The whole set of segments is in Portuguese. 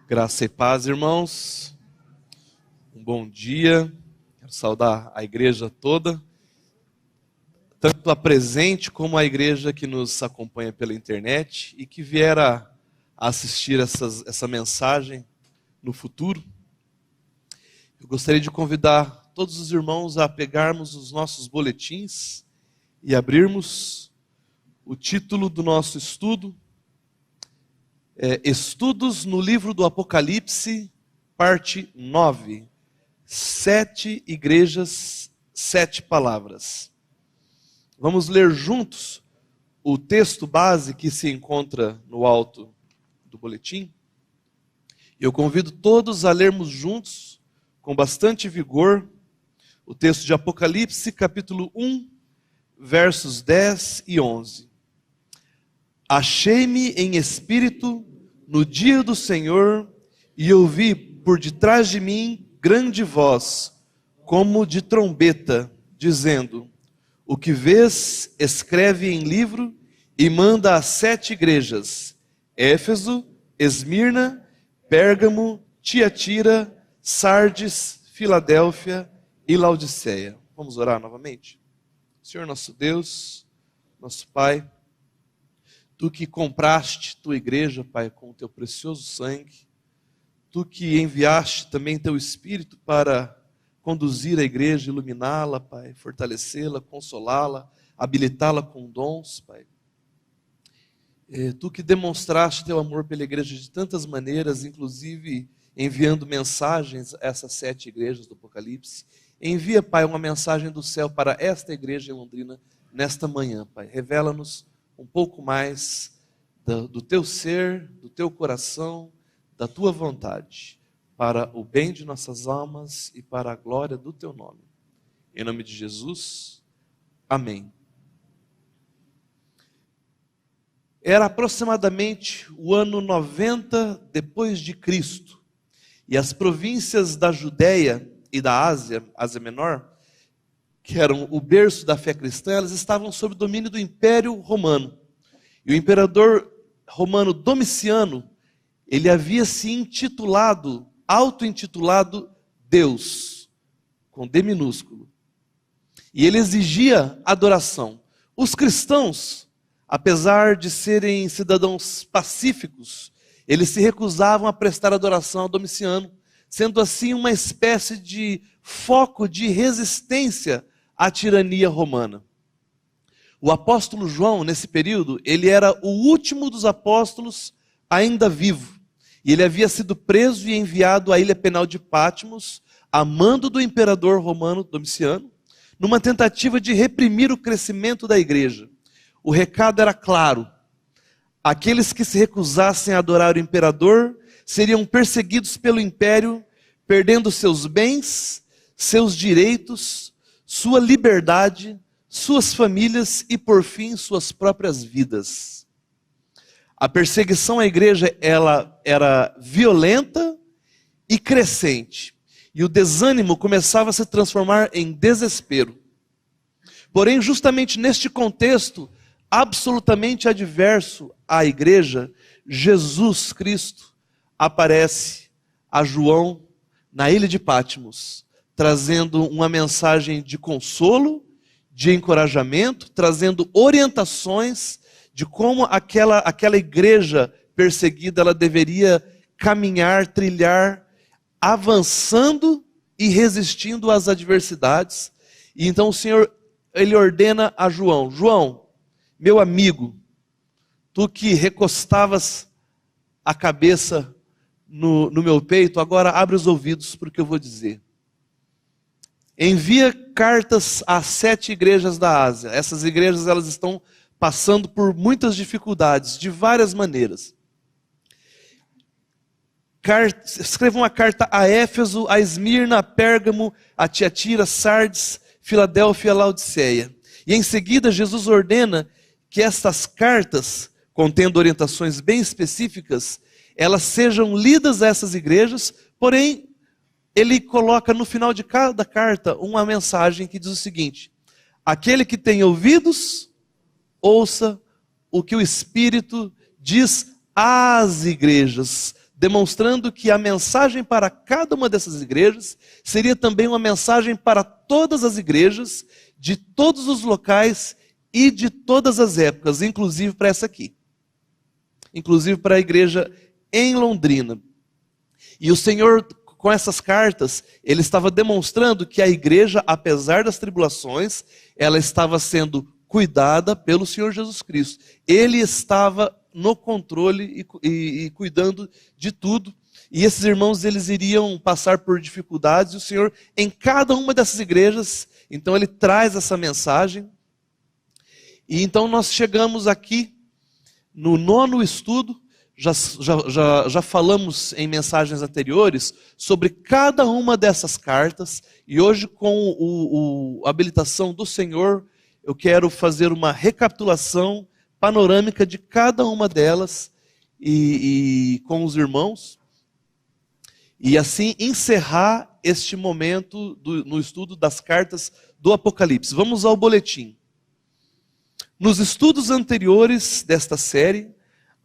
Graça e paz, irmãos. Um bom dia. Quero saudar a igreja toda, tanto a presente como a igreja que nos acompanha pela internet e que vier a assistir essa mensagem no futuro. Eu gostaria de convidar todos os irmãos a pegarmos os nossos boletins e abrirmos o título do nosso estudo. Estudos no livro do Apocalipse, parte 9. 7 igrejas, 7 palavras. Vamos ler juntos o texto base que se encontra no alto do boletim. Eu convido todos a lermos juntos, com bastante vigor, o texto de Apocalipse, capítulo 1, versos 10 e 11. Achei-me em espírito no dia do Senhor, e ouvi por detrás de mim grande voz, como de trombeta, dizendo: o que vês, escreve em livro e manda às 7 igrejas: Éfeso, Esmirna, Pérgamo, Tiatira, Sardes, Filadélfia e Laodiceia. Vamos orar novamente? Senhor nosso Deus, nosso Pai, Tu que compraste tua igreja, Pai, com o teu precioso sangue, Tu que enviaste também teu Espírito para conduzir a igreja, iluminá-la, Pai, fortalecê-la, consolá-la, habilitá-la com dons, Pai. Tu que demonstraste teu amor pela igreja de tantas maneiras, inclusive enviando mensagens a essas 7 igrejas do Apocalipse. Envia, Pai, uma mensagem do céu para esta igreja em Londrina nesta manhã, Pai. Revela-nos um pouco mais do teu ser, do teu coração, da tua vontade, para o bem de nossas almas e para a glória do teu nome. Em nome de Jesus, amém. Era aproximadamente o ano 90 depois de Cristo, e as províncias da Judéia e da Ásia Menor, que eram o berço da fé cristã, elas estavam sob o domínio do Império Romano. E o imperador romano Domiciano, ele havia se auto-intitulado Deus, com D minúsculo. E ele exigia adoração. Os cristãos, apesar de serem cidadãos pacíficos, eles se recusavam a prestar adoração a Domiciano, sendo assim uma espécie de foco de resistência à tirania romana. O apóstolo João, nesse período, ele era o último dos apóstolos ainda vivo. E ele havia sido preso e enviado à ilha penal de Patmos, a mando do imperador romano Domiciano, numa tentativa de reprimir o crescimento da igreja. O recado era claro: aqueles que se recusassem a adorar o imperador seriam perseguidos pelo império, perdendo seus bens, seus direitos, sua liberdade, suas famílias e, por fim, suas próprias vidas. A perseguição à igreja ela era violenta e crescente, e o desânimo começava a se transformar em desespero. Porém, justamente neste contexto absolutamente adverso à igreja, Jesus Cristo aparece a João na ilha de Patmos, trazendo uma mensagem de consolo, de encorajamento, trazendo orientações de como aquela igreja perseguida ela deveria caminhar, trilhar, avançando e resistindo às adversidades. E então o Senhor, ele ordena a João: João, meu amigo, tu que recostavas a cabeça no meu peito, agora abre os ouvidos para o que eu vou dizer. Envia cartas às 7 igrejas da Ásia. Essas igrejas elas estão passando por muitas dificuldades, de várias maneiras. Escreva uma carta a Éfeso, a Esmirna, a Pérgamo, a Tiatira, Sardes, Filadélfia e Laodiceia. E em seguida Jesus ordena que estas cartas, contendo orientações bem específicas, elas sejam lidas a essas igrejas, porém ele coloca no final de cada carta uma mensagem que diz o seguinte: aquele que tem ouvidos, ouça o que o Espírito diz às igrejas. demonstrando que a mensagem para cada uma dessas igrejas seria também uma mensagem para todas as igrejas, de todos os locais e de todas as épocas, inclusive para essa aqui. Inclusive para a igreja em Londrina. E o Senhor, com essas cartas, ele estava demonstrando que a igreja, apesar das tribulações, ela estava sendo cuidada pelo Senhor Jesus Cristo. Ele estava no controle e cuidando de tudo. E esses irmãos, eles iriam passar por dificuldades, e o Senhor, em cada uma dessas igrejas, então ele traz essa mensagem. E então nós chegamos aqui no 9º estudo. Já falamos em mensagens anteriores sobre cada uma dessas cartas, e hoje, com a habilitação do Senhor, eu quero fazer uma recapitulação panorâmica de cada uma delas e com os irmãos, e assim encerrar este momento no estudo das cartas do Apocalipse. Vamos ao boletim. Nos estudos anteriores desta série,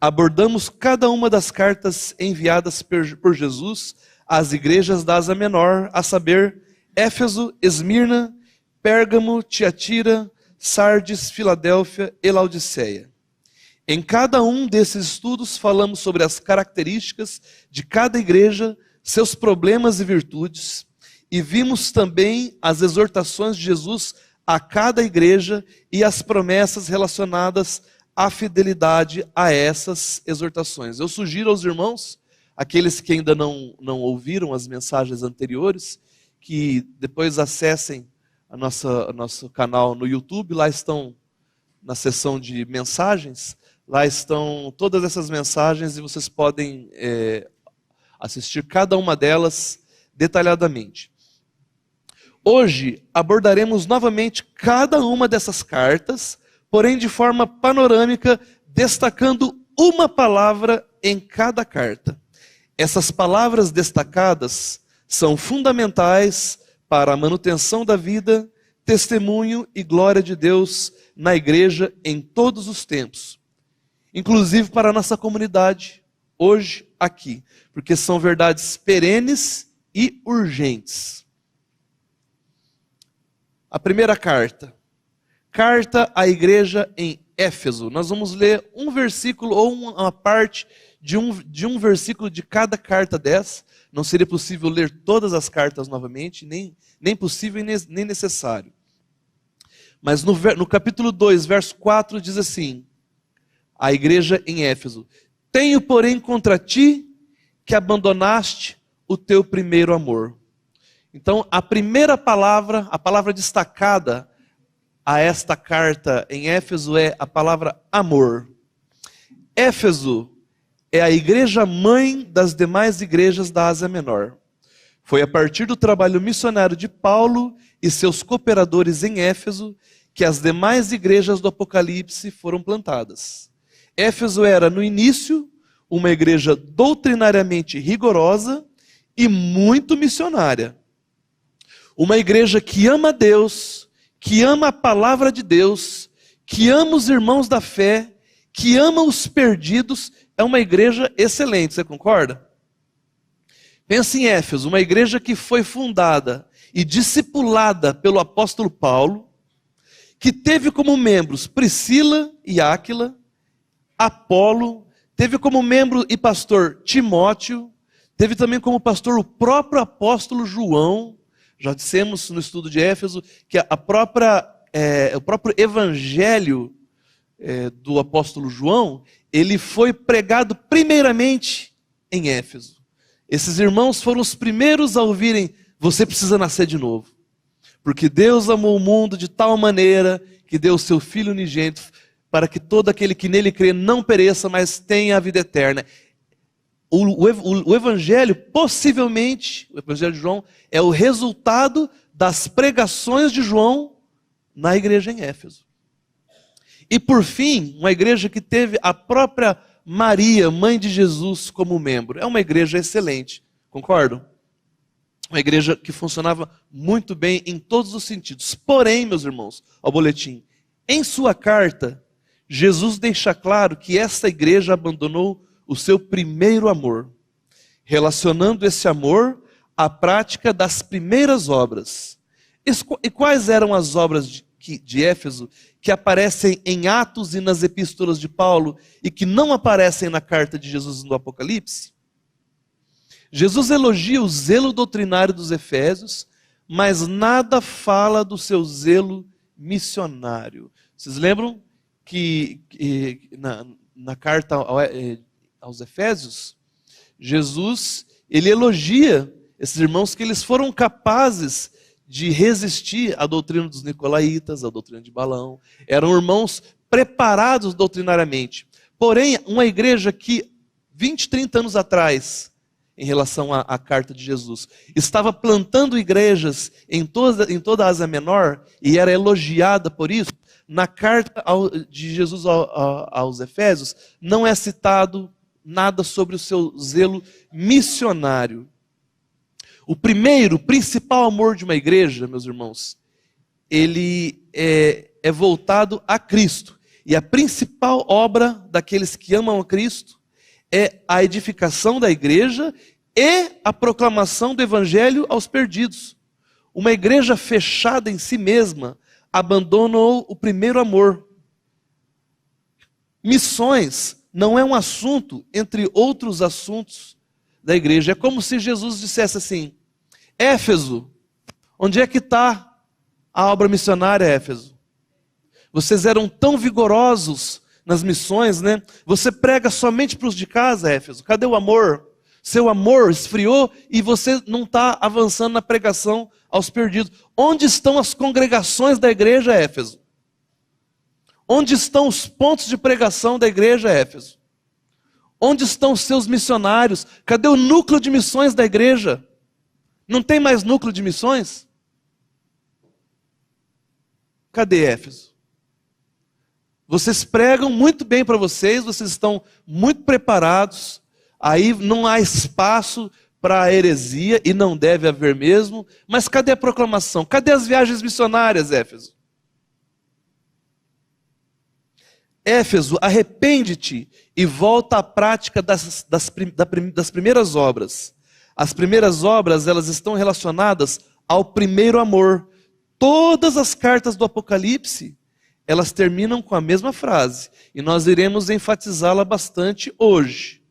abordamos cada uma das cartas enviadas por Jesus às igrejas da Ásia Menor, a saber, Éfeso, Esmirna, Pérgamo, Tiatira, Sardes, Filadélfia e Laodiceia. Em cada um desses estudos falamos sobre as características de cada igreja, seus problemas e virtudes, e vimos também as exortações de Jesus a cada igreja e as promessas relacionadas à fidelidade a essas exortações. Eu sugiro aos irmãos, aqueles que ainda não ouviram as mensagens anteriores, que depois acessem nosso canal no YouTube. Lá estão, na seção de mensagens, lá estão todas essas mensagens, e vocês podem assistir cada uma delas detalhadamente. Hoje abordaremos novamente cada uma dessas cartas, porém de forma panorâmica, destacando uma palavra em cada carta. Essas palavras destacadas são fundamentais para a manutenção da vida, testemunho e glória de Deus na igreja em todos os tempos, inclusive para a nossa comunidade, hoje aqui, porque são verdades perenes e urgentes. A primeira carta à igreja em Éfeso. Nós vamos ler um versículo ou uma parte de um versículo de cada carta dessa. Não seria possível ler todas as cartas novamente, nem possível e nem necessário. Mas no capítulo 2, verso 4, diz assim, a igreja em Éfeso: tenho, porém, contra ti que abandonaste o teu primeiro amor. Então, a primeira palavra, a palavra destacada a esta carta em Éfeso é a palavra amor. Éfeso é a igreja mãe das demais igrejas da Ásia Menor. Foi a partir do trabalho missionário de Paulo e seus cooperadores em Éfeso que as demais igrejas do Apocalipse foram plantadas. Éfeso era, no início, uma igreja doutrinariamente rigorosa e muito missionária. Uma igreja que ama a Deus, que ama a palavra de Deus, que ama os irmãos da fé, que ama os perdidos. É uma igreja excelente, você concorda? Pense em Éfeso, uma igreja que foi fundada e discipulada pelo apóstolo Paulo, que teve como membros Priscila e Áquila, Apolo, teve como membro e pastor Timóteo, teve também como pastor o próprio apóstolo João. Já dissemos no estudo de Éfeso que o próprio evangelho do apóstolo João, ele foi pregado primeiramente em Éfeso. Esses irmãos foram os primeiros a ouvirem: você precisa nascer de novo. Porque Deus amou o mundo de tal maneira que deu o seu Filho unigênito, para que todo aquele que nele crê não pereça, mas tenha a vida eterna. O evangelho, possivelmente, o evangelho de João, é o resultado das pregações de João na igreja em Éfeso. E por fim, uma igreja que teve a própria Maria, mãe de Jesus, como membro. É uma igreja excelente, concordam? Uma igreja que funcionava muito bem em todos os sentidos. Porém, meus irmãos, ao boletim, em sua carta, Jesus deixa claro que esta igreja abandonou o seu primeiro amor. relacionando esse amor à prática das primeiras obras. E quais eram as obras de Éfeso que aparecem em Atos e nas epístolas de Paulo e que não aparecem na carta de Jesus no Apocalipse? Jesus elogia o zelo doutrinário dos Efésios, mas nada fala do seu zelo missionário. Vocês lembram que na carta aos Efésios, Jesus, ele elogia esses irmãos que eles foram capazes de resistir à doutrina dos nicolaítas, à doutrina de Balaão. Eram irmãos preparados doutrinariamente. Porém, uma igreja que 20, 30 anos atrás, em relação à carta de Jesus, estava plantando igrejas em toda a Ásia Menor e era elogiada por isso, na carta de Jesus aos Efésios, não é citado nada sobre o seu zelo missionário. O principal amor de uma igreja, meus irmãos, ele é voltado a Cristo. E a principal obra daqueles que amam a Cristo é a edificação da igreja e a proclamação do evangelho aos perdidos. Uma igreja fechada em si mesma abandonou o primeiro amor. Missões não é um assunto entre outros assuntos da igreja. É como se Jesus dissesse assim: Éfeso, onde é que está a obra missionária, Éfeso? Vocês eram tão vigorosos nas missões, né? Você prega somente para os de casa, Éfeso. Cadê o amor? Seu amor esfriou e você não está avançando na pregação aos perdidos. Onde estão as congregações da igreja, Éfeso? Onde estão os pontos de pregação da igreja, Éfeso? Onde estão os seus missionários? Cadê o núcleo de missões da igreja? Não tem mais núcleo de missões? Cadê Éfeso? Vocês pregam muito bem para vocês estão muito preparados, aí não há espaço para a heresia, e não deve haver mesmo, mas cadê a proclamação? Cadê as viagens missionárias, Éfeso? Éfeso, arrepende-te e volta à prática das primeiras obras. As primeiras obras, elas estão relacionadas ao primeiro amor. Todas as cartas do Apocalipse, elas terminam com a mesma frase, e nós iremos enfatizá-la bastante hoje.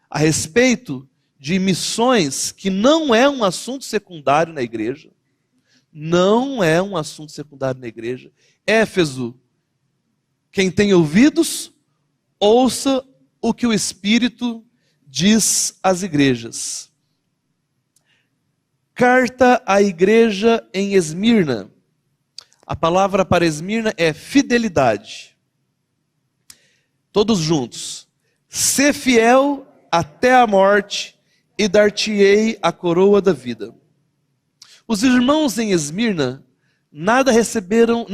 A respeito de missões, que não é um assunto secundário na igreja. Não é um assunto secundário na igreja. Éfeso, quem tem ouvidos, ouça o que o Espírito diz às igrejas. Carta à igreja em Esmirna. A palavra para Esmirna é fidelidade. Todos juntos. Sê fiel até a morte e dar-te-ei a coroa da vida. Os irmãos em Esmirna não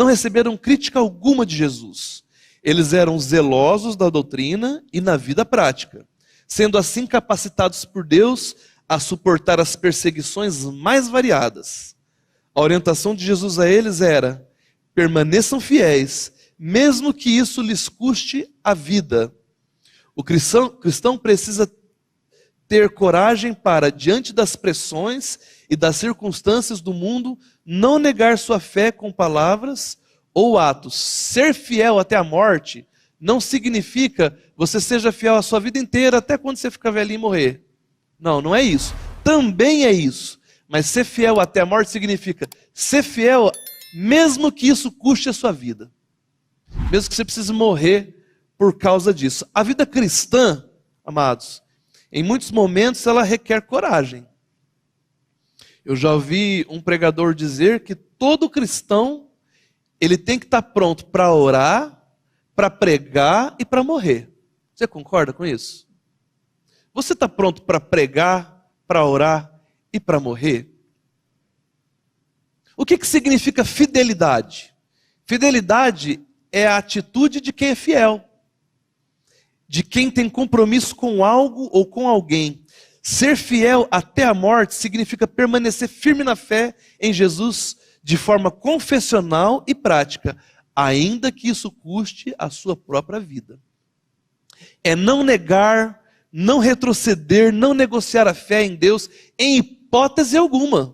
receberam crítica alguma de Jesus. Eles eram zelosos da doutrina e na vida prática, sendo assim capacitados por Deus a suportar as perseguições mais variadas. A orientação de Jesus a eles era: permaneçam fiéis, mesmo que isso lhes custe a vida. O cristão precisa ter coragem para, diante das pressões e das circunstâncias do mundo, não negar sua fé com palavras ou atos. Ser fiel até a morte não significa você seja fiel a sua vida inteira, até quando você ficar velhinho e morrer. Não, não é isso. Também é isso. Mas ser fiel até a morte significa ser fiel mesmo que isso custe a sua vida. Mesmo que você precise morrer por causa disso. A vida cristã, amados, em muitos momentos ela requer coragem. Eu já ouvi um pregador dizer que todo cristão, ele tem que estar pronto para orar, para pregar e para morrer. Você concorda com isso? Você está pronto para pregar, para orar e para morrer? O que significa fidelidade? Fidelidade é a atitude de quem é fiel, de quem tem compromisso com algo ou com alguém. Ser fiel até a morte significa permanecer firme na fé em Jesus de forma confessional e prática, ainda que isso custe a sua própria vida. É não negar, não retroceder, não negociar a fé em Deus em hipótese alguma.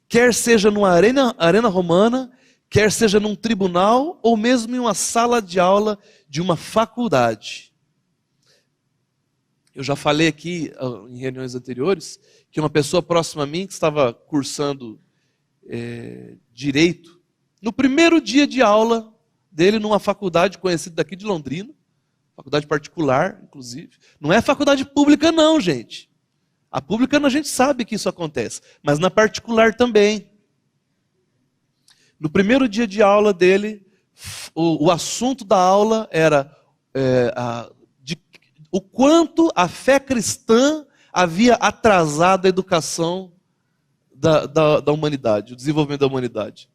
Quer seja numa arena romana, quer seja num tribunal ou mesmo em uma sala de aula de uma faculdade. Eu já falei aqui em reuniões anteriores que uma pessoa próxima a mim que estava cursando Direito, no primeiro dia de aula dele numa faculdade conhecida daqui de Londrina, faculdade particular, inclusive. Não é faculdade pública não, gente. A pública a gente sabe que isso acontece, mas na particular também. No primeiro dia de aula dele, o assunto da aula era o quanto a fé cristã havia atrasado a educação da humanidade, o desenvolvimento da humanidade.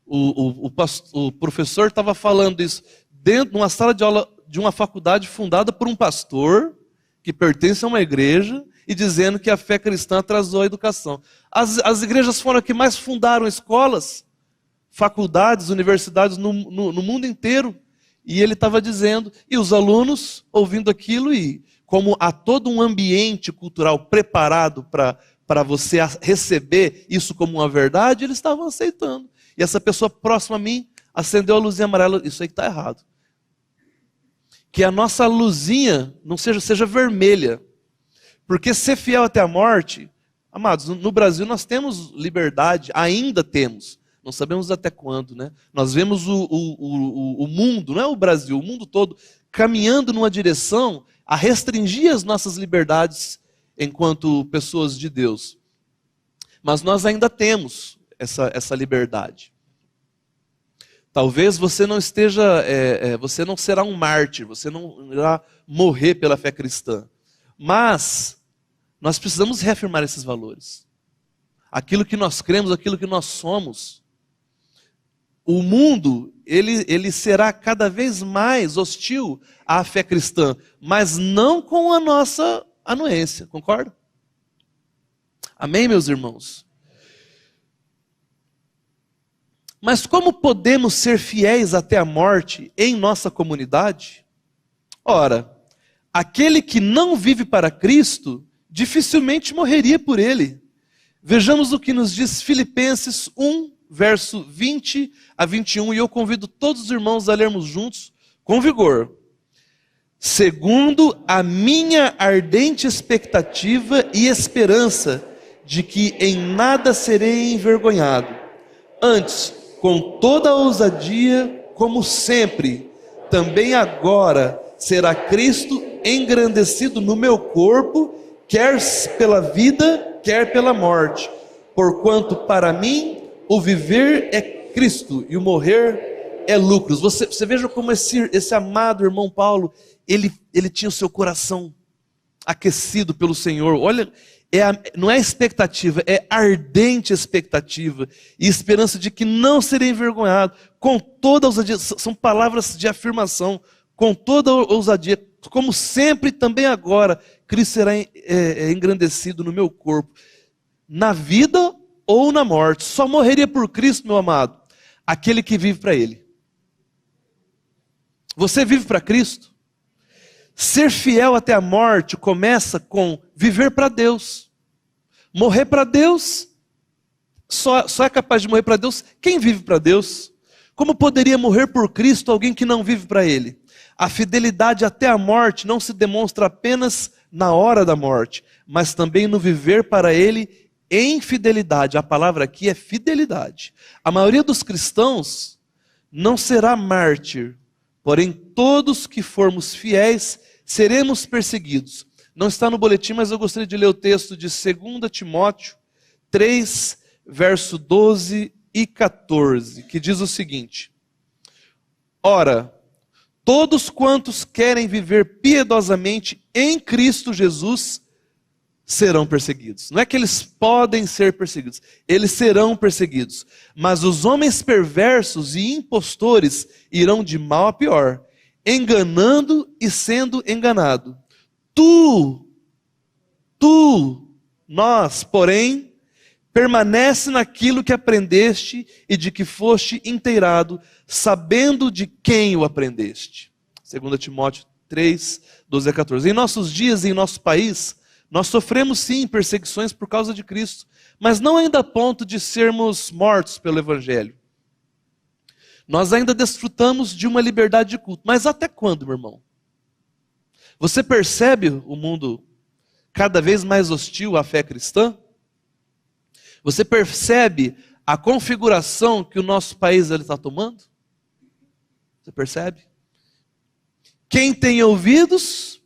O professor estava falando isso dentro de uma sala de aula de uma faculdade fundada por um pastor que pertence a uma igreja e dizendo que a fé cristã atrasou a educação. As igrejas foram as que mais fundaram escolas, faculdades, universidades no mundo inteiro. E ele estava dizendo, e os alunos ouvindo aquilo, e como há todo um ambiente cultural preparado para você receber isso como uma verdade, eles estavam aceitando. E essa pessoa próxima a mim acendeu a luzinha amarela, isso aí que está errado. Que a nossa luzinha não seja vermelha. Porque ser fiel até a morte, amados, no Brasil nós temos liberdade, ainda temos. Não sabemos até quando, né? Nós vemos o mundo, não é o Brasil, o mundo todo, caminhando numa direção a restringir as nossas liberdades enquanto pessoas de Deus. Mas nós ainda temos essa liberdade. Talvez você não esteja, você não será um mártir, você não irá morrer pela fé cristã. Mas nós precisamos reafirmar esses valores. Aquilo que nós cremos, aquilo que nós somos. O mundo, ele será cada vez mais hostil à fé cristã, mas não com a nossa anuência, concorda? Amém, meus irmãos? Mas como podemos ser fiéis até a morte em nossa comunidade? Ora, aquele que não vive para Cristo, dificilmente morreria por ele. Vejamos o que nos diz Filipenses 1, verso 20 a 21, e eu convido todos os irmãos a lermos juntos com vigor. Segundo a minha ardente expectativa e esperança de que em nada serei envergonhado, antes, com toda a ousadia, como sempre, também agora será Cristo engrandecido no meu corpo, quer pela vida, quer pela morte. Porquanto para mim o viver é Cristo e o morrer é lucro. Você veja como esse amado irmão Paulo, ele tinha o seu coração aquecido pelo Senhor. Olha, não é expectativa, é ardente expectativa e esperança de que não serei envergonhado, com toda a ousadia. São palavras de afirmação, com toda a ousadia, como sempre também agora, Cristo será engrandecido no meu corpo, na vida ou na morte. Só morreria por Cristo, meu amado, aquele que vive para Ele. Você vive para Cristo? Ser fiel até a morte começa com viver para Deus. Morrer para Deus, só é capaz de morrer para Deus quem vive para Deus. Como poderia morrer por Cristo alguém que não vive para Ele? A fidelidade até a morte não se demonstra apenas na hora da morte, mas também no viver para Ele em fidelidade. A palavra aqui é fidelidade. A maioria dos cristãos não será mártir, porém todos que formos fiéis seremos perseguidos. Não está no boletim, mas eu gostaria de ler o texto de 2 Timóteo 3, verso 12 e 14, que diz o seguinte: Ora, todos quantos querem viver piedosamente em Cristo Jesus serão perseguidos. Não é que eles podem ser perseguidos, eles serão perseguidos. Mas os homens perversos e impostores irão de mal a pior, enganando e sendo enganado. Nós, porém, permanece naquilo que aprendeste e de que foste inteirado, sabendo de quem o aprendeste. 2 Timóteo 3, 12 a 14. Em nossos dias e em nosso país, nós sofremos sim perseguições por causa de Cristo, mas não ainda a ponto de sermos mortos pelo Evangelho. Nós ainda desfrutamos de uma liberdade de culto. Mas até quando, meu irmão? Você percebe o mundo cada vez mais hostil à fé cristã? Você percebe a configuração que o nosso país está tomando? Você percebe? Quem tem ouvidos,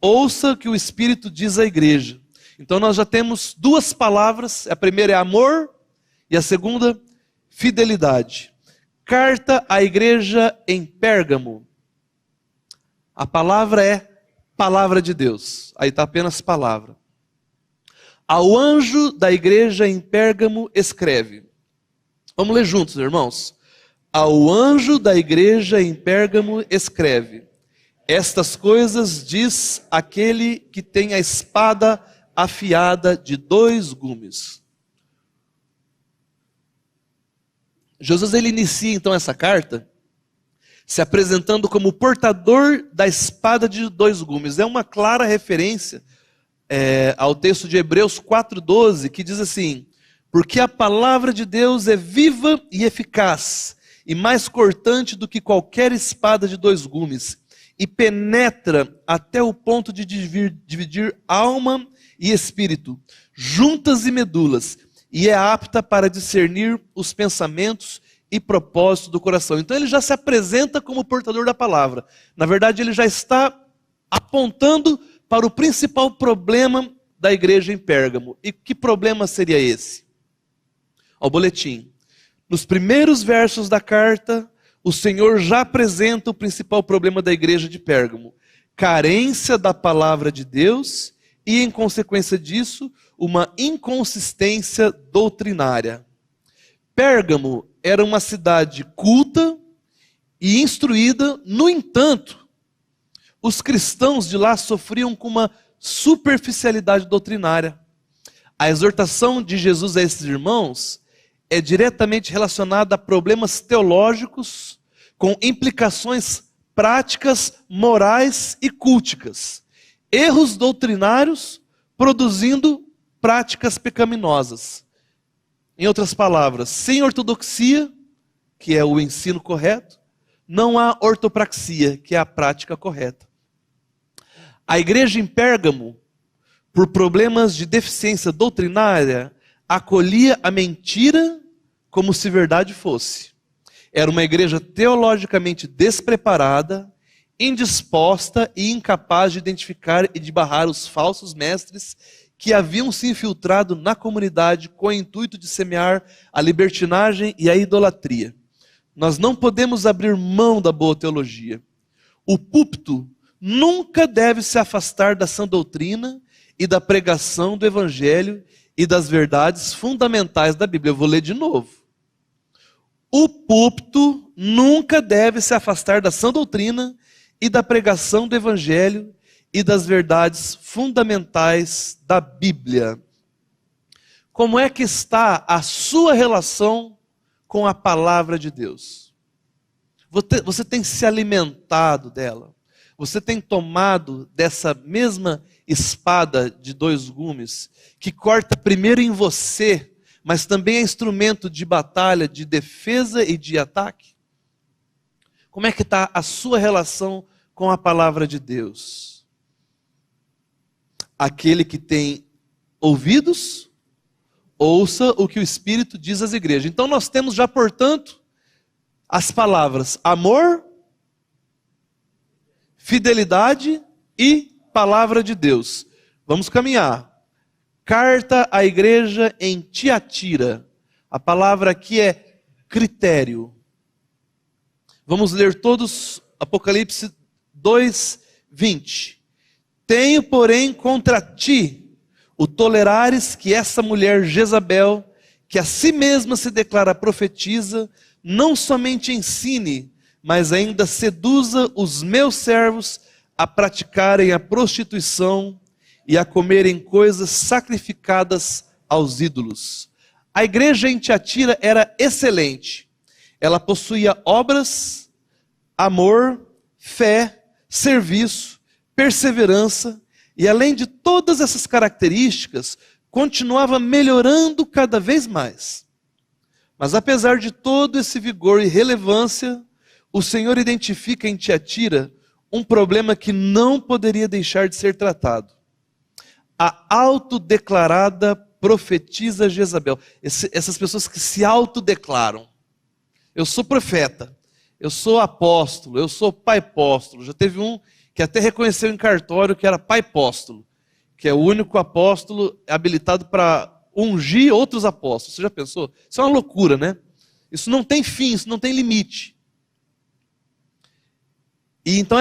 ouça o que o Espírito diz à igreja. Então nós já temos duas palavras, a primeira é amor e a segunda, fidelidade. Carta à igreja em Pérgamo. A palavra é palavra de Deus. Aí está apenas palavra. Ao anjo da igreja em Pérgamo escreve. Vamos ler juntos, irmãos. Ao anjo da igreja em Pérgamo escreve. Estas coisas diz aquele que tem a espada afiada de 2 gumes. Jesus ele inicia então essa carta se apresentando como portador da espada de 2 gumes. É uma clara referência ao texto de Hebreus 4:12, que diz assim: porque a palavra de Deus é viva e eficaz, e mais cortante do que qualquer espada de 2 gumes, e penetra até o ponto de dividir alma e espírito, juntas e medulas, e é apta para discernir os pensamentos e propósitos do coração. Então ele já se apresenta como portador da palavra. Na verdade, ele já está apontando para o principal problema da igreja em Pérgamo. E que problema seria esse? Ao boletim. Nos primeiros versos da carta, o Senhor já apresenta o principal problema da igreja de Pérgamo. Carência da palavra de Deus e, em consequência disso, uma inconsistência doutrinária. Pérgamo era uma cidade culta e instruída, no entanto, os cristãos de lá sofriam com uma superficialidade doutrinária. A exortação de Jesus a esses irmãos é diretamente relacionada a problemas teológicos com implicações práticas, morais e culticas. Erros doutrinários produzindo práticas pecaminosas. Em outras palavras, sem ortodoxia, que é o ensino correto, não há ortopraxia, que é a prática correta. A igreja em Pérgamo, por problemas de deficiência doutrinária, acolhia a mentira como se verdade fosse. Era uma igreja teologicamente despreparada, indisposta e incapaz de identificar e de barrar os falsos mestres que haviam se infiltrado na comunidade com o intuito de semear a libertinagem e a idolatria. Nós não podemos abrir mão da boa teologia. O púlpito nunca deve se afastar da sã doutrina e da pregação do evangelho e das verdades fundamentais da Bíblia. Eu vou ler de novo. O púlpito nunca deve se afastar da sã doutrina e da pregação do evangelho e das verdades fundamentais da Bíblia. Como é que está a sua relação com a palavra de Deus? Você tem se alimentado dela? Você tem tomado dessa mesma espada de 2 gumes, que corta primeiro em você, mas também é instrumento de batalha, de defesa e de ataque? Como é que está a sua relação com a palavra de Deus? Aquele que tem ouvidos, ouça o que o Espírito diz às igrejas. Então nós temos já, portanto, as palavras amor, fidelidade e palavra de Deus. Vamos caminhar. Carta à igreja em Tiatira. A palavra aqui é critério. Vamos ler todos Apocalipse 2:20. Tenho, porém, contra ti o tolerares que essa mulher Jezabel, que a si mesma se declara profetiza, não somente ensine, mas ainda seduza os meus servos a praticarem a prostituição e a comerem coisas sacrificadas aos ídolos. A igreja em Tiatira era excelente. Ela possuía obras, amor, fé, serviço, perseverança, e além de todas essas características, continuava melhorando cada vez mais. Mas apesar de todo esse vigor e relevância, o Senhor identifica em Tiatira um problema que não poderia deixar de ser tratado. A autodeclarada profetisa Jezabel. Essas pessoas que se autodeclaram. Eu sou profeta, eu sou apóstolo, eu sou pai apóstolo. Já teve um que até reconheceu em cartório que era pai apóstolo, que é o único apóstolo habilitado para ungir outros apóstolos. Você já pensou? Isso é uma loucura, né? Isso não tem fim, isso não tem limite. E então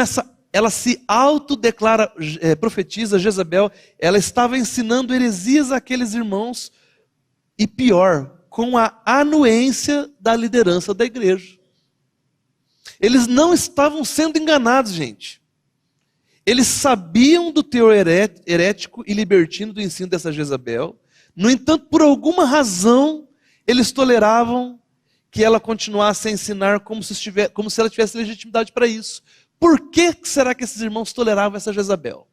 ela se autodeclara profetisa, Jezabel. Ela estava ensinando heresias àqueles irmãos, e pior, com a anuência da liderança da igreja. Eles não estavam sendo enganados, gente. Eles sabiam do teor herético e libertino do ensino dessa Jezabel. No entanto, por alguma razão, eles toleravam que ela continuasse a ensinar como se ela tivesse legitimidade para isso. Por que será que esses irmãos toleravam essa Jezabel?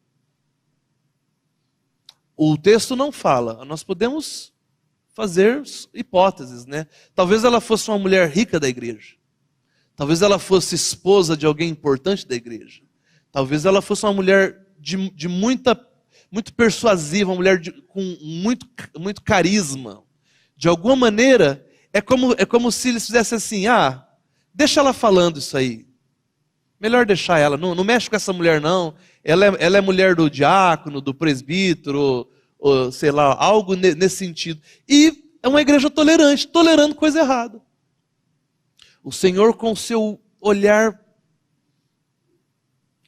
O texto não fala. Nós podemos fazer hipóteses, né? Talvez ela fosse uma mulher rica da igreja. Talvez ela fosse esposa de alguém importante da igreja. Talvez ela fosse uma mulher muito persuasiva, uma mulher com muito carisma. De alguma maneira, é como se eles fizessem assim, deixa ela falando isso aí. Melhor deixar ela, não mexe com essa mulher não. Ela é mulher do diácono, do presbítero, ou sei lá, algo nesse sentido. E é uma igreja tolerante, tolerando coisa errada. O Senhor, com o seu olhar,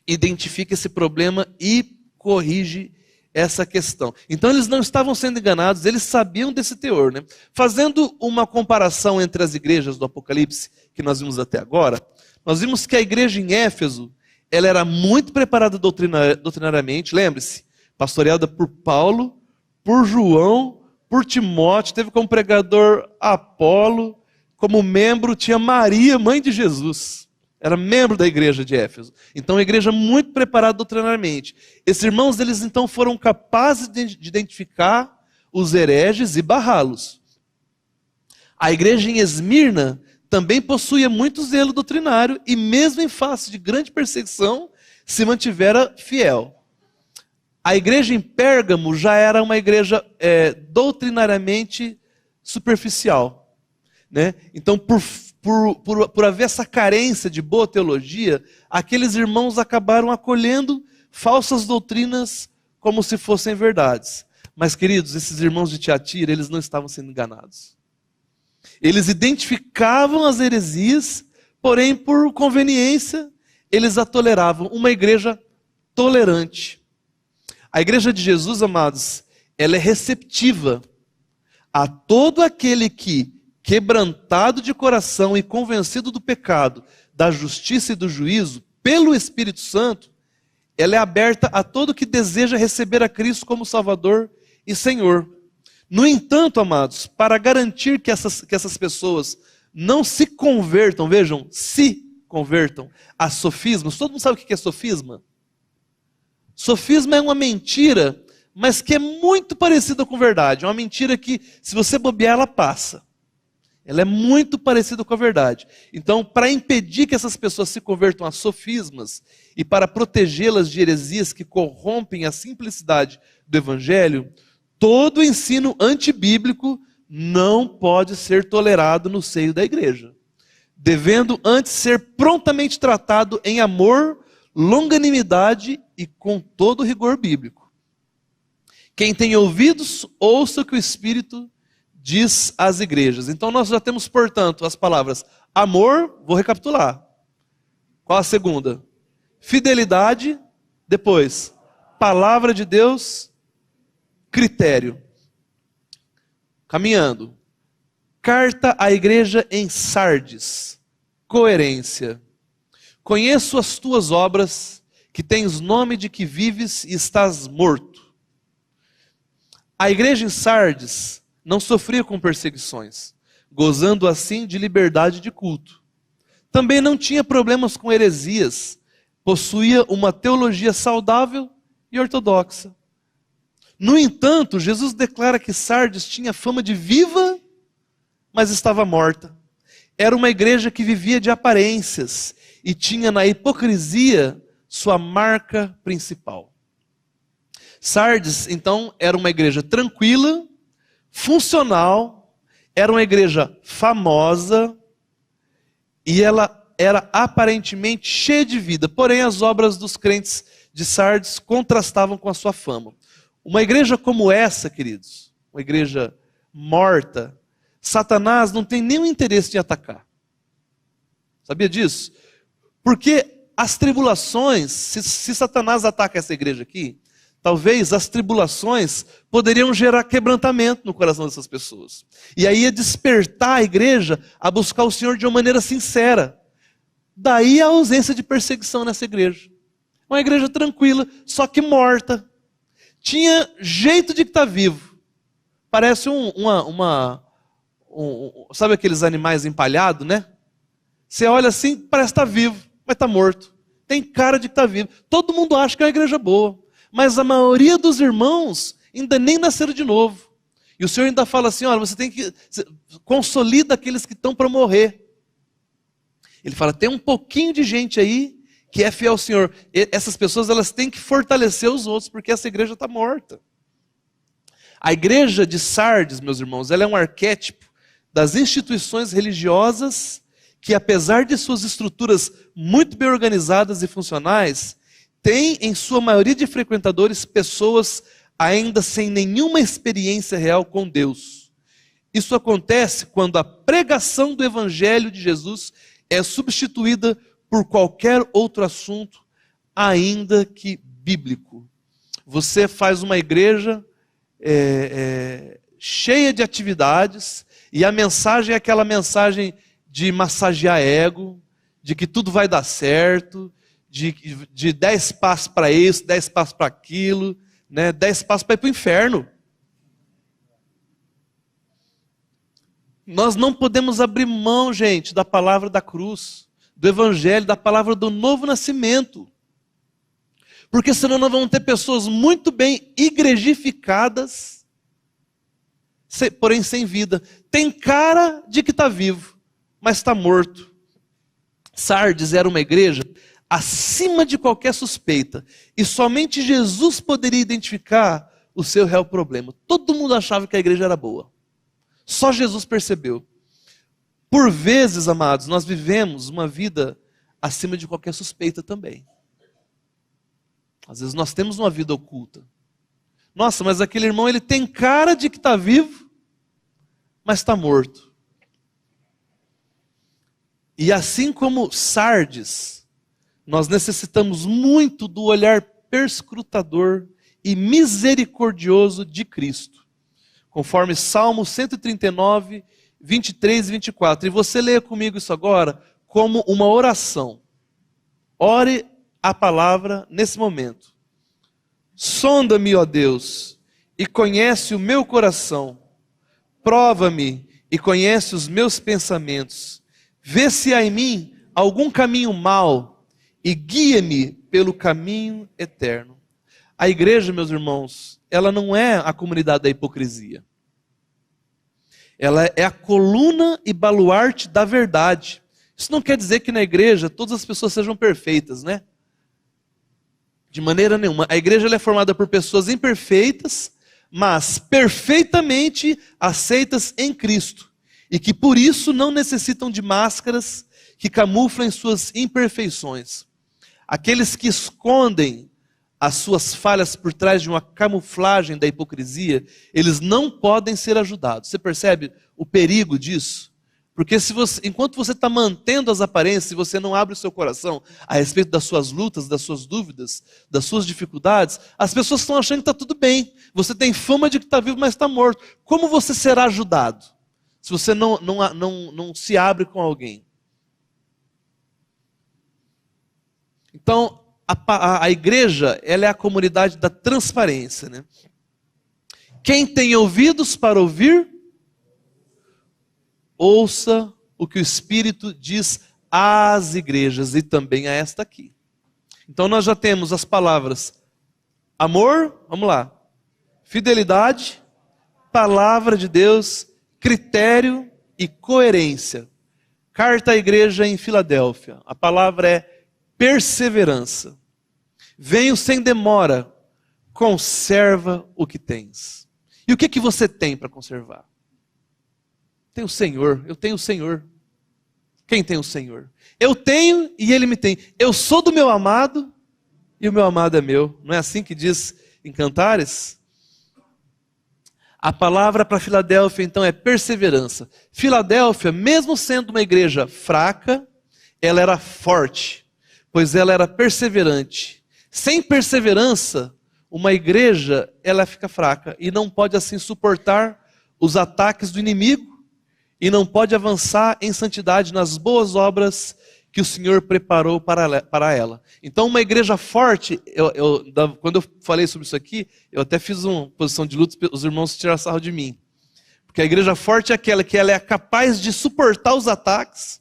identifica esse problema e corrige essa questão. Então eles não estavam sendo enganados, eles sabiam desse teor, né? Fazendo uma comparação entre as igrejas do Apocalipse que nós vimos até agora, nós vimos que a igreja em Éfeso, ela era muito preparada doutrinariamente, lembre-se, pastoreada por Paulo, por João, por Timóteo, teve como pregador Apolo, como membro tinha Maria, mãe de Jesus. Era membro da igreja de Éfeso. Então, a igreja muito preparada doutrinariamente. Esses irmãos, eles então foram capazes de identificar os hereges e barrá-los. A igreja em Esmirna também possuía muito zelo doutrinário e mesmo em face de grande perseguição, se mantivera fiel. A igreja em Pérgamo já era uma igreja doutrinariamente superficial, né? Então, por haver essa carência de boa teologia, aqueles irmãos acabaram acolhendo falsas doutrinas como se fossem verdades. Mas, queridos, esses irmãos de Tiatira, eles não estavam sendo enganados. Eles identificavam as heresias, porém, por conveniência, eles a toleravam. Uma igreja tolerante. A igreja de Jesus, amados, ela é receptiva a todo aquele que, quebrantado de coração e convencido do pecado, da justiça e do juízo, pelo Espírito Santo, ela é aberta a todo que deseja receber a Cristo como Salvador e Senhor. No entanto, amados, para garantir que essas pessoas não se convertam, vejam, se convertam a sofismas. Todo mundo sabe o que é sofisma? Sofisma é uma mentira, mas que é muito parecida com verdade. É uma mentira que, se você bobear, ela passa. Ela é muito parecida com a verdade. Então, para impedir que essas pessoas se convertam a sofismas e para protegê-las de heresias que corrompem a simplicidade do Evangelho, todo ensino antibíblico não pode ser tolerado no seio da igreja, devendo antes ser prontamente tratado em amor, longanimidade e com todo rigor bíblico. Quem tem ouvidos, ouça o que o Espírito diz às igrejas. Então nós já temos, portanto, as palavras amor, vou recapitular. Qual a segunda? Fidelidade, depois, palavra de Deus, critério. Caminhando. Carta à igreja em Sardes. Coerência. Conheço as tuas obras, que tens nome de que vives e estás morto. A igreja em Sardes não sofria com perseguições, gozando assim de liberdade de culto. Também não tinha problemas com heresias, possuía uma teologia saudável e ortodoxa. No entanto, Jesus declara que Sardes tinha fama de viva, mas estava morta. Era uma igreja que vivia de aparências e tinha na hipocrisia sua marca principal. Sardes, então, era uma igreja tranquila, funcional, era uma igreja famosa e ela era aparentemente cheia de vida. Porém, as obras dos crentes de Sardes contrastavam com a sua fama. Uma igreja como essa, queridos, uma igreja morta, Satanás não tem nenhum interesse em atacar. Sabia disso? Porque as tribulações, se Satanás ataca essa igreja aqui, talvez as tribulações poderiam gerar quebrantamento no coração dessas pessoas. E aí ia despertar a igreja a buscar o Senhor de uma maneira sincera. Daí a ausência de perseguição nessa igreja. Uma igreja tranquila, só que morta. Tinha jeito de estar vivo. Parece sabe aqueles animais empalhados, né? Você olha assim, parece estar vivo, mas está morto. Tem cara de que está vivo. Todo mundo acha que é uma igreja boa. Mas a maioria dos irmãos ainda nem nasceram de novo. E o Senhor ainda fala assim, olha, você tem que consolida aqueles que estão para morrer. Ele fala, tem um pouquinho de gente aí que é fiel ao Senhor. Essas pessoas elas têm que fortalecer os outros, porque essa igreja está morta. A igreja de Sardes, meus irmãos, ela é um arquétipo das instituições religiosas que, apesar de suas estruturas muito bem organizadas e funcionais, tem em sua maioria de frequentadores pessoas ainda sem nenhuma experiência real com Deus. Isso acontece quando a pregação do Evangelho de Jesus é substituída por qualquer outro assunto, ainda que bíblico. Você faz uma igreja cheia de atividades, e a mensagem é aquela mensagem de massagear ego, de que tudo vai dar certo, de 10 passos para isso, 10 passos para aquilo, né? 10 passos para ir para o inferno. Nós não podemos abrir mão, gente, da palavra da cruz, do evangelho, da palavra do novo nascimento. Porque senão nós vamos ter pessoas muito bem igrejificadas, porém sem vida. Tem cara de que está vivo, mas está morto. Sardes era uma igreja acima de qualquer suspeita. E somente Jesus poderia identificar o seu real problema. Todo mundo achava que a igreja era boa. Só Jesus percebeu. Por vezes, amados, nós vivemos uma vida acima de qualquer suspeita também. Às vezes nós temos uma vida oculta. Nossa, mas aquele irmão ele tem cara de que está vivo, mas está morto. E assim como Sardes, nós necessitamos muito do olhar perscrutador e misericordioso de Cristo. Conforme Salmo 139, 23 e 24. E você leia comigo isso agora como uma oração. Ore a palavra nesse momento. Sonda-me, ó Deus, e conhece o meu coração. Prova-me e conhece os meus pensamentos. Vê se há em mim algum caminho mau e guia-me pelo caminho eterno. A igreja, meus irmãos, ela não é a comunidade da hipocrisia. Ela é a coluna e baluarte da verdade. Isso não quer dizer que na igreja todas as pessoas sejam perfeitas, né? De maneira nenhuma. A igreja ela é formada por pessoas imperfeitas, mas perfeitamente aceitas em Cristo. E que por isso não necessitam de máscaras que camuflem suas imperfeições. Aqueles que escondem as suas falhas por trás de uma camuflagem da hipocrisia, eles não podem ser ajudados. Você percebe o perigo disso? Porque enquanto você está mantendo as aparências, se você não abre o seu coração a respeito das suas lutas, das suas dúvidas, das suas dificuldades, as pessoas estão achando que está tudo bem. Você tem fama de que está vivo, mas está morto. Como você será ajudado se você não se abre com alguém? Então, a igreja, ela é a comunidade da transparência, né? Quem tem ouvidos para ouvir, ouça o que o Espírito diz às igrejas e também a esta aqui. Então nós já temos as palavras amor, vamos lá, fidelidade, palavra de Deus, critério e coerência. Carta à igreja em Filadélfia. A palavra é perseverança. Venho sem demora, conserva o que tens. E o que você tem para conservar? Tem o Senhor, eu tenho o Senhor. Quem tem o Senhor? Eu tenho e Ele me tem. Eu sou do meu amado e o meu amado é meu. Não é assim que diz em Cantares? A palavra para Filadélfia, então, é perseverança. Filadélfia, mesmo sendo uma igreja fraca, ela era forte, pois ela era perseverante. Sem perseverança, uma igreja, ela fica fraca e não pode assim suportar os ataques do inimigo e não pode avançar em santidade nas boas obras que o Senhor preparou para ela. Então, uma igreja forte, quando eu falei sobre isso aqui, eu até fiz uma posição de luta, os irmãos tiraram sarro de mim. Porque a igreja forte é aquela que ela é capaz de suportar os ataques,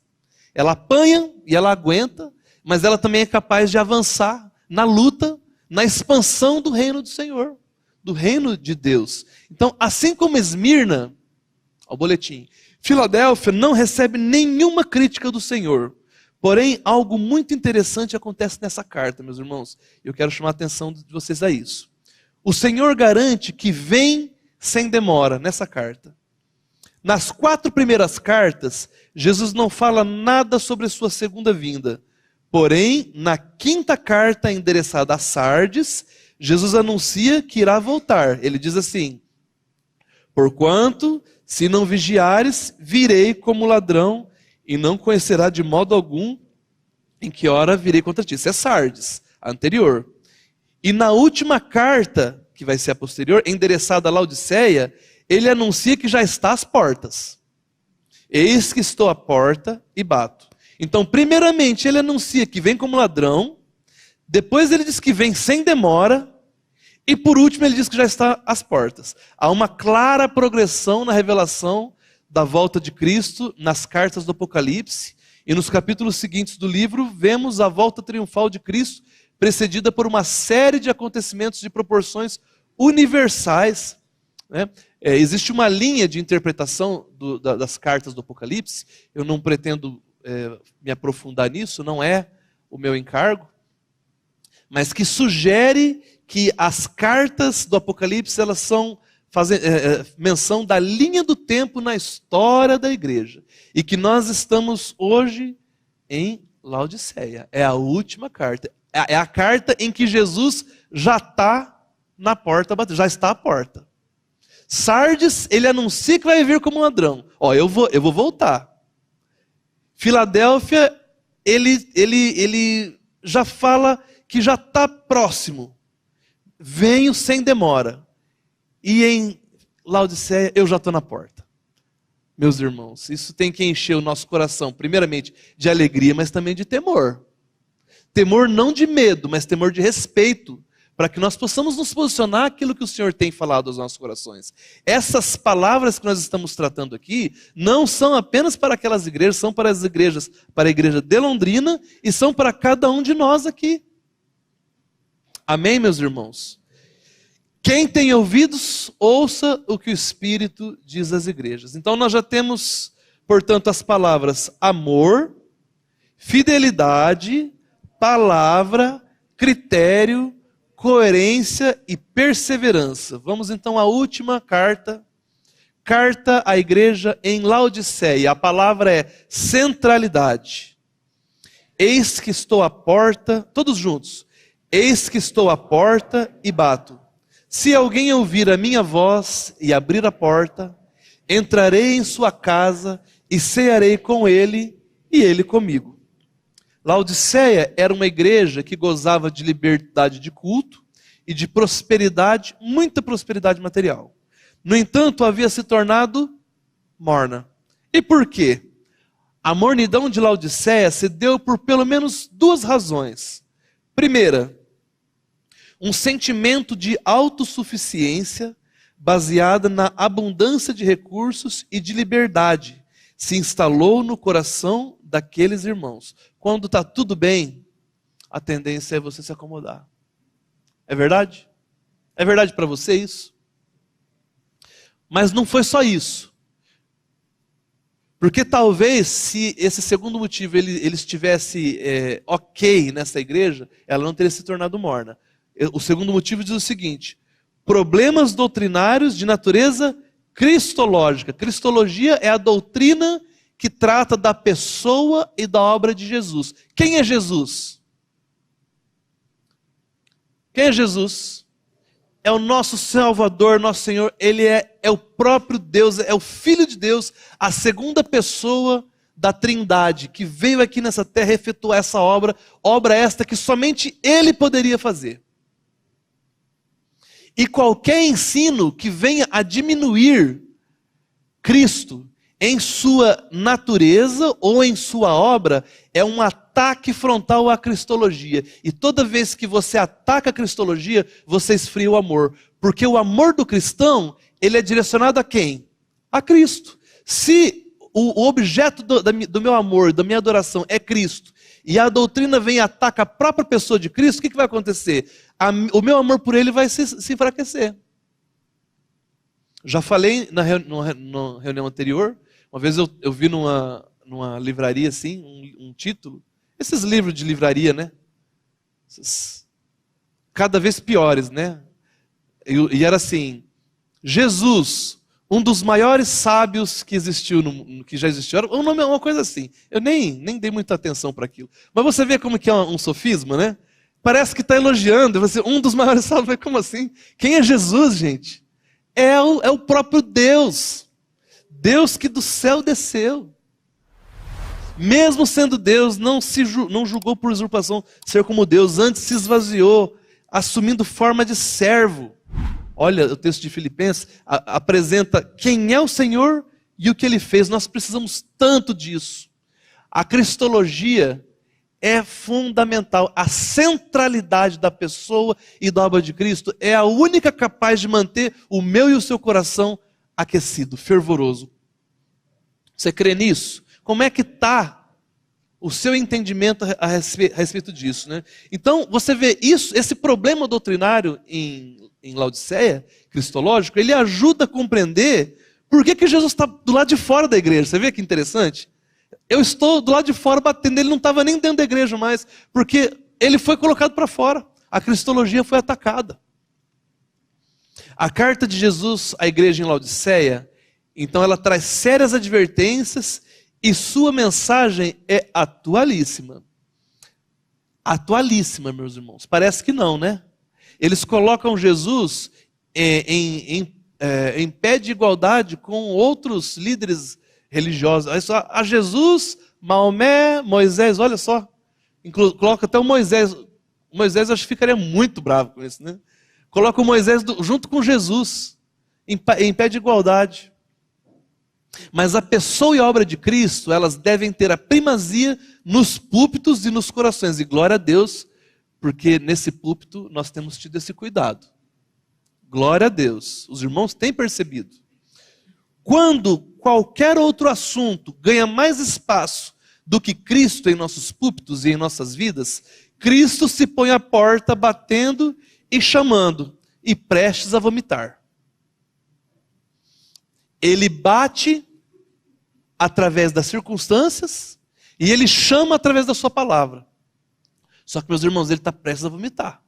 ela apanha e ela aguenta, mas ela também é capaz de avançar na luta, na expansão do reino do Senhor, do reino de Deus. Então, assim como Esmirna, ao boletim, Filadélfia não recebe nenhuma crítica do Senhor. Porém, algo muito interessante acontece nessa carta, meus irmãos. Eu quero chamar a atenção de vocês a isso. O Senhor garante que vem sem demora nessa carta. Nas 4 primeiras cartas, Jesus não fala nada sobre a sua segunda vinda. Porém, na 5ª carta endereçada a Sardes, Jesus anuncia que irá voltar. Ele diz assim: porquanto, se não vigiares, virei como ladrão, e não conhecerá de modo algum em que hora virei contra ti. Isso é Sardes, a anterior. E na última carta, que vai ser a posterior, endereçada a Laodiceia, ele anuncia que já está às portas. Eis que estou à porta e bato. Então, primeiramente, ele anuncia que vem como ladrão, depois ele diz que vem sem demora, e por último ele diz que já está às portas. Há uma clara progressão na revelação da volta de Cristo nas cartas do Apocalipse, e nos capítulos seguintes do livro vemos a volta triunfal de Cristo precedida por uma série de acontecimentos de proporções universais, né? Existe uma linha de interpretação das cartas do Apocalipse, eu não pretendo me aprofundar nisso, não é o meu encargo, mas que sugere que as cartas do Apocalipse elas são fazem menção da linha do tempo na história da igreja. E que nós estamos hoje em Laodiceia. É a última carta. É a carta em que Jesus já está na porta, já está à porta. Sardes, ele anuncia que vai vir como ladrão. Ó, eu vou voltar. Filadélfia, ele já fala que já está próximo. Venho sem demora. E em Laodiceia, eu já estou na porta. Meus irmãos, isso tem que encher o nosso coração, primeiramente, de alegria, mas também de temor. Temor não de medo, mas temor de respeito, para que nós possamos nos posicionar aquilo que o Senhor tem falado aos nossos corações. Essas palavras que nós estamos tratando aqui, não são apenas para aquelas igrejas, são para as igrejas, para a igreja de Londrina, e são para cada um de nós aqui. Amém, meus irmãos? Quem tem ouvidos, ouça o que o Espírito diz às igrejas. Então nós já temos, portanto, as palavras amor, fidelidade, palavra, critério, coerência e perseverança. Vamos então à última carta. Carta à igreja em Laodiceia. A palavra é centralidade. Eis que estou à porta, todos juntos. Eis que estou à porta e bato. Se alguém ouvir a minha voz e abrir a porta, entrarei em sua casa e cearei com ele e ele comigo. Laodiceia era uma igreja que gozava de liberdade de culto e de prosperidade, muita prosperidade material. No entanto, havia se tornado morna. E por quê? A mornidão de Laodiceia se deu por pelo menos 2 razões. Primeira, um sentimento de autossuficiência baseada na abundância de recursos e de liberdade se instalou no coração daqueles irmãos. Quando está tudo bem, a tendência é você se acomodar. É verdade? É verdade para você isso? Mas não foi só isso. Porque talvez, se esse segundo motivo ele estivesse ok nessa igreja, ela não teria se tornado morna. O segundo motivo diz o seguinte: problemas doutrinários de natureza cristológica. Cristologia é a doutrina que trata da pessoa e da obra de Jesus. Quem é Jesus? Quem é Jesus? É o nosso Salvador, nosso Senhor. Ele é o próprio Deus, é o Filho de Deus, a segunda pessoa da Trindade, que veio aqui nessa terra efetuar essa obra esta que somente Ele poderia fazer. E qualquer ensino que venha a diminuir Cristo em sua natureza ou em sua obra é um ataque frontal à cristologia. E toda vez que você ataca a cristologia, você esfria o amor. Porque o amor do cristão, ele é direcionado a quem? A Cristo. Se o objeto do meu amor, da minha adoração é Cristo, e a doutrina vem e ataca a própria pessoa de Cristo, o que vai acontecer? O meu amor por ele vai se enfraquecer. Já falei na reunião anterior, uma vez eu vi numa livraria assim, um título, esses livros de livraria, né? Cada vez piores, né? E era assim: Jesus, um dos maiores sábios que existiu, que já existiu. O nome é uma coisa assim. Eu nem dei muita atenção para aquilo. Mas você vê como que é um sofisma, né? Parece que está elogiando. Você, um dos maiores sábios, mas como assim? Quem é Jesus, gente? É o próprio Deus. Deus que do céu desceu. Mesmo sendo Deus, não julgou por usurpação ser como Deus. Antes se esvaziou, assumindo forma de servo. Olha, o texto de Filipenses apresenta quem é o Senhor e o que Ele fez. Nós precisamos tanto disso. A cristologia é fundamental. A centralidade da pessoa e da obra de Cristo é a única capaz de manter o meu e o seu coração aquecido, fervoroso. Você crê nisso? Como é que está o seu entendimento a respeito disso, né? Então, você vê isso, esse problema doutrinário em Laodiceia, cristológico, ele ajuda a compreender por que Jesus está do lado de fora da igreja. Você vê que interessante? Eu estou do lado de fora batendo, ele não estava nem dentro da igreja mais, porque ele foi colocado para fora. A cristologia foi atacada. A carta de Jesus à igreja em Laodiceia, então ela traz sérias advertências e sua mensagem é atualíssima. Atualíssima, meus irmãos. Parece que não, né? Eles colocam Jesus em pé de igualdade com outros líderes religiosos. A Jesus, Maomé, Moisés, olha só. Coloca até o Moisés. Moisés acho que ficaria muito bravo com isso, né? Coloca o Moisés junto com Jesus, em pé de igualdade. Mas a pessoa e a obra de Cristo, elas devem ter a primazia nos púlpitos e nos corações. E glória a Deus, porque nesse púlpito nós temos tido esse cuidado. Glória a Deus. Os irmãos têm percebido. Quando qualquer outro assunto ganha mais espaço do que Cristo em nossos púlpitos e em nossas vidas, Cristo se põe à porta batendo e chamando, e prestes a vomitar. Ele bate através das circunstâncias e ele chama através da sua palavra. Só que, meus irmãos, ele está prestes a vomitar.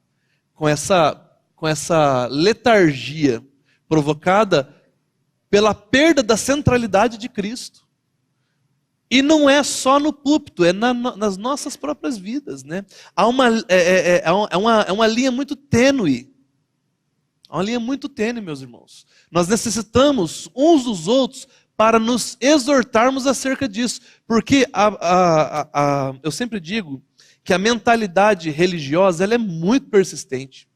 Com essa letargia provocada pela perda da centralidade de Cristo. E não é só no púlpito, é nas nossas próprias vidas, né? Há uma linha muito tênue. Há uma linha muito tênue, meus irmãos. Nós necessitamos uns dos outros para nos exortarmos acerca disso. Porque eu sempre digo que a mentalidade religiosa ela é muito persistente.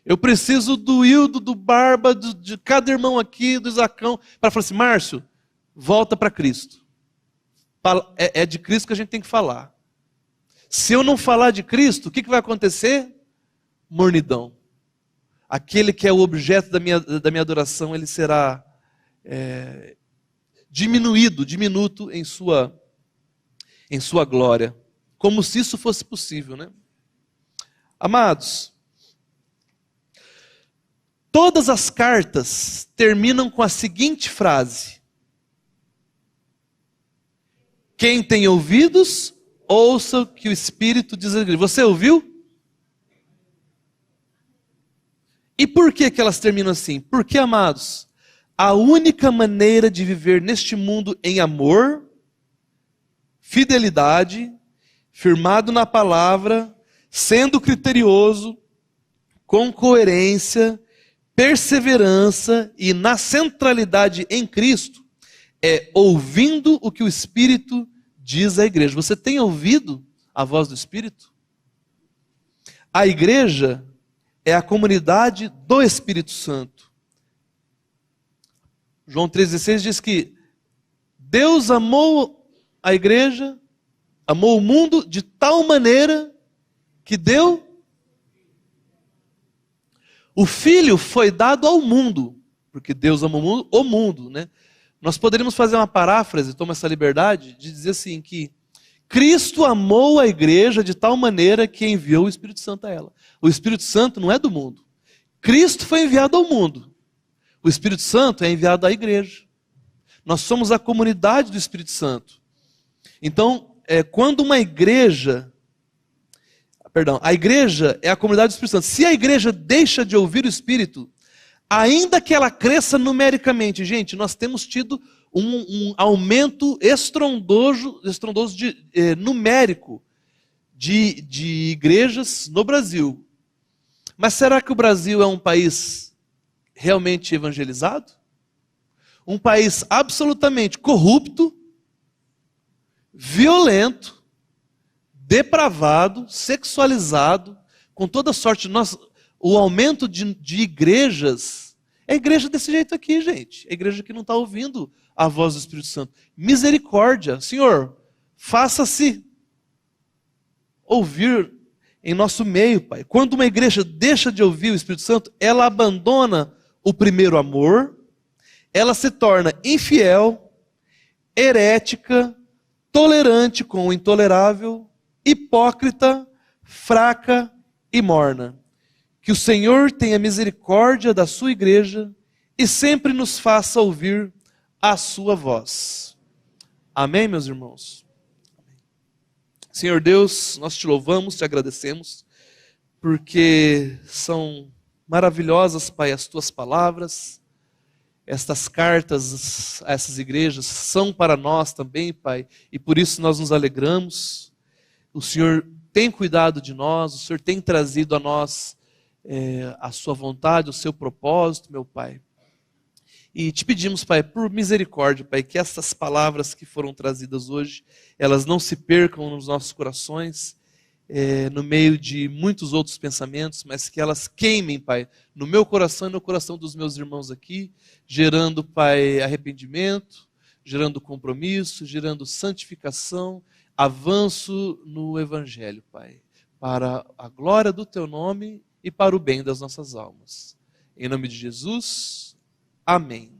Eu preciso do Hildo, do Barba, de cada irmão aqui, do Isacão, para falar assim: Márcio, volta para Cristo. É de Cristo que a gente tem que falar. Se eu não falar de Cristo, o que vai acontecer? Mornidão. Aquele que é o objeto da minha adoração, ele será diminuto em sua glória. Como se isso fosse possível, né? Amados, todas as cartas terminam com a seguinte frase: quem tem ouvidos, ouça o que o Espírito diz à igreja. Você ouviu? E por que elas terminam assim? Porque, amados, a única maneira de viver neste mundo em amor, fidelidade, firmado na palavra, sendo criterioso, com coerência, perseverança e na centralidade em Cristo, é ouvindo o que o Espírito diz à igreja. Você tem ouvido a voz do Espírito? A igreja é a comunidade do Espírito Santo. João 3,16 diz que Deus amou a igreja, amou o mundo de tal maneira que deu. O Filho foi dado ao mundo, porque Deus amou o mundo, né? Nós poderíamos fazer uma paráfrase, toma essa liberdade, de dizer assim, que Cristo amou a igreja de tal maneira que enviou o Espírito Santo a ela. O Espírito Santo não é do mundo. Cristo foi enviado ao mundo. O Espírito Santo é enviado à igreja. Nós somos a comunidade do Espírito Santo. Então, quando uma igreja... a igreja é a comunidade do Espírito Santo. Se a igreja deixa de ouvir o Espírito, ainda que ela cresça numericamente, gente, nós temos tido um aumento estrondoso numérico de igrejas no Brasil. Mas será que o Brasil é um país realmente evangelizado? Um país absolutamente corrupto, violento, depravado, sexualizado, com toda sorte. O aumento de igrejas, é igreja desse jeito aqui, gente. É igreja que não está ouvindo a voz do Espírito Santo. Misericórdia, Senhor, faça-se ouvir em nosso meio, Pai. Quando uma igreja deixa de ouvir o Espírito Santo, ela abandona o primeiro amor, ela se torna infiel, herética, tolerante com o intolerável, hipócrita, fraca e morna. Que o Senhor tenha misericórdia da sua igreja e sempre nos faça ouvir a sua voz. Amém, meus irmãos? Senhor Deus, nós te louvamos, te agradecemos, porque são maravilhosas, Pai, as tuas palavras. Estas cartas a essas igrejas são para nós também, Pai, e por isso nós nos alegramos. O Senhor tem cuidado de nós, o Senhor tem trazido a nós a sua vontade, o seu propósito, meu Pai. E te pedimos, Pai, por misericórdia, Pai, que essas palavras que foram trazidas hoje, elas não se percam nos nossos corações, no meio de muitos outros pensamentos, mas que elas queimem, Pai, no meu coração e no coração dos meus irmãos aqui, gerando, Pai, arrependimento, gerando compromisso, gerando santificação, avanço no Evangelho, Pai, para a glória do Teu nome e para o bem das nossas almas. Em nome de Jesus, amém.